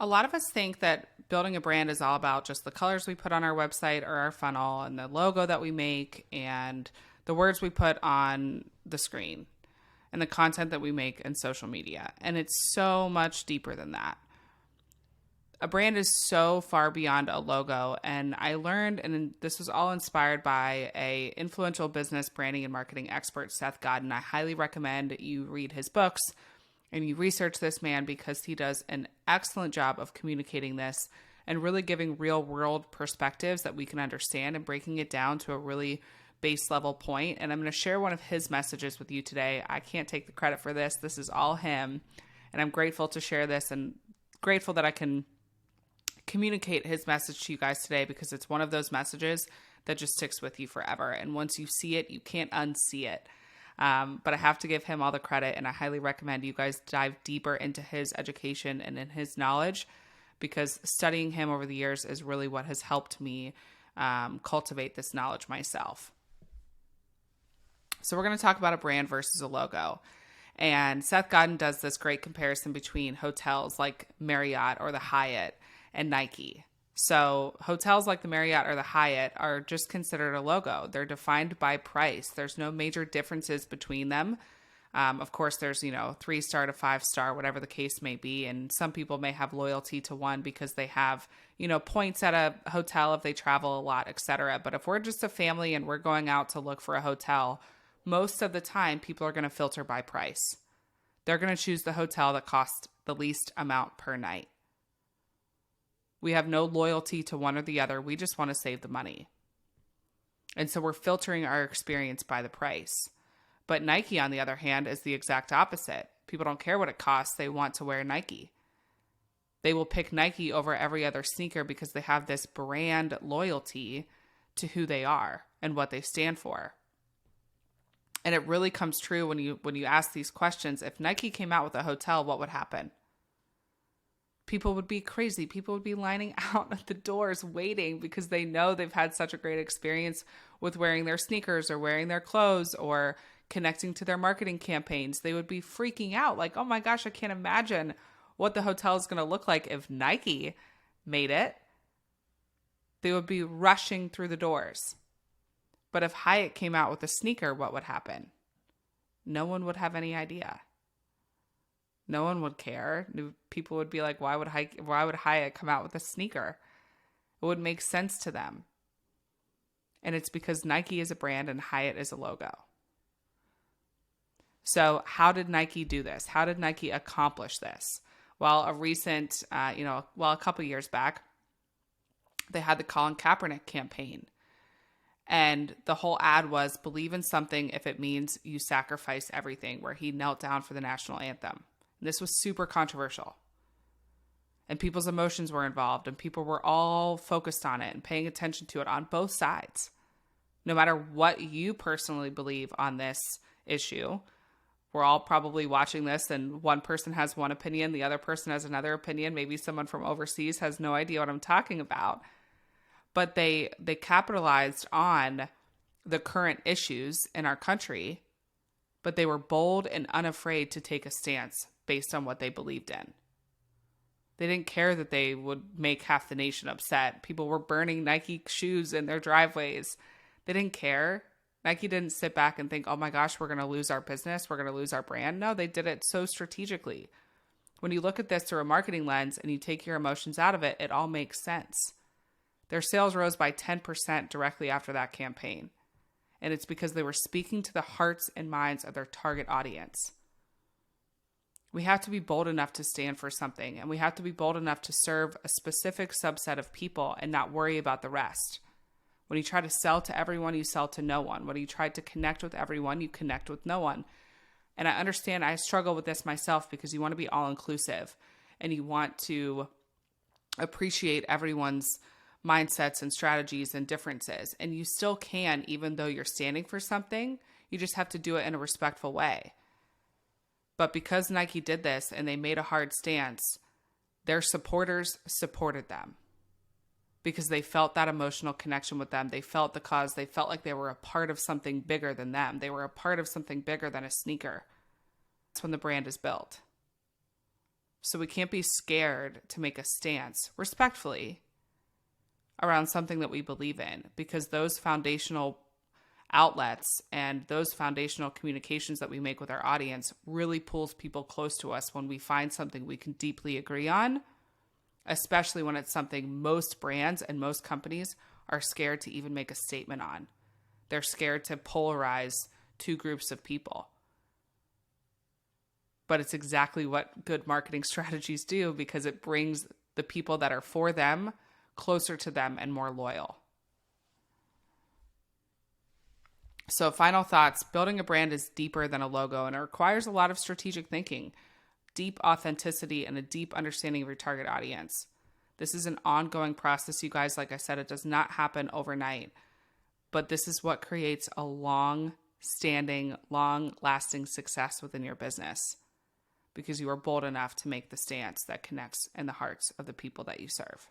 A lot of us think that building a brand is all about just the colors we put on our website or our funnel and the logo that we make and the words we put on the screen and the content that we make in social media. And it's so much deeper than that. A brand is so far beyond a logo. And I learned, and this was all inspired by a influential business branding and marketing expert, Seth Godin. I highly recommend you read his books and you research this man because he does an excellent job of communicating this and really giving real world perspectives that we can understand and breaking it down to a really base level point. And I'm going to share one of his messages with you today. I can't take the credit for this. This is all him. And I'm grateful to share this and grateful that I can communicate his message to you guys today because it's one of those messages that just sticks with you forever. And once you see it, you can't unsee it. But I have to give him all the credit, and I highly recommend you guys dive deeper into his education and in his knowledge because studying him over the years is really what has helped me cultivate this knowledge myself. So we're going to talk about a brand versus a logo. And Seth Godin does this great comparison between hotels like Marriott or the Hyatt and Nike. So hotels like the Marriott or the Hyatt are just considered a logo. They're defined by price. There's no major differences between them. Of course, there's, 3-star to 5-star, whatever the case may be. And some people may have loyalty to one because they have, points at a hotel if they travel a lot, etc. But if we're just a family and we're going out to look for a hotel, most of the time people are going to filter by price. They're going to choose the hotel that costs the least amount per night. We have no loyalty to one or the other. We just want to save the money. And so we're filtering our experience by the price. But Nike, on the other hand, is the exact opposite. People don't care what it costs. They want to wear Nike. They will pick Nike over every other sneaker because they have this brand loyalty to who they are and what they stand for. And it really comes true when you ask these questions. If Nike came out with a hotel, what would happen? People would be crazy. People would be lining out at the doors waiting because they know they've had such a great experience with wearing their sneakers or wearing their clothes or connecting to their marketing campaigns. They would be freaking out like, oh my gosh, I can't imagine what the hotel is going to look like if Nike made it. They would be rushing through the doors. But if Hyatt came out with a sneaker, what would happen? No one would have any idea. No one would care. People would be like, why would Hyatt come out with a sneaker? It would make sense to them. And it's because Nike is a brand and Hyatt is a logo. So how did Nike do this? How did Nike accomplish this? Well, a couple years back, they had the Colin Kaepernick campaign. And the whole ad was, believe in something if it means you sacrifice everything, where he knelt down for the national anthem. This was super controversial. And people's emotions were involved and people were all focused on it and paying attention to it on both sides. No matter what you personally believe on this issue, we're all probably watching this and one person has one opinion, the other person has another opinion. Maybe someone from overseas has no idea what I'm talking about. But they capitalized on the current issues in our country, but they were bold and unafraid to take a stance based on what they believed in. They didn't care that they would make half the nation upset. People were burning Nike shoes in their driveways. They didn't care. Nike didn't sit back and think, oh my gosh, we're going to lose our business. We're going to lose our brand. No, they did it so strategically. When you look at this through a marketing lens and you take your emotions out of it, it all makes sense. Their sales rose by 10% directly after that campaign. And it's because they were speaking to the hearts and minds of their target audience. We have to be bold enough to stand for something, and we have to be bold enough to serve a specific subset of people and not worry about the rest. When you try to sell to everyone, you sell to no one. When you try to connect with everyone, you connect with no one. And I understand I struggle with this myself because you want to be all-inclusive and you want to appreciate everyone's mindsets and strategies and differences. And you still can, even though you're standing for something. You just have to do it in a respectful way. But because Nike did this and they made a hard stance, their supporters supported them because they felt that emotional connection with them. They felt the cause. They felt like they were a part of something bigger than them. They were a part of something bigger than a sneaker. That's when the brand is built. So we can't be scared to make a stance respectfully around something that we believe in, because those foundational outlets and those foundational communications that we make with our audience really pulls people close to us when we find something we can deeply agree on, especially when it's something most brands and most companies are scared to even make a statement on. They're scared to polarize two groups of people. But it's exactly what good marketing strategies do, because it brings the people that are for them closer to them and more loyal. So final thoughts, building a brand is deeper than a logo, and it requires a lot of strategic thinking, deep authenticity, and a deep understanding of your target audience. This is an ongoing process, you guys. Like I said, it does not happen overnight, but this is what creates a long-standing, long-lasting success within your business, because you are bold enough to make the stance that connects in the hearts of the people that you serve.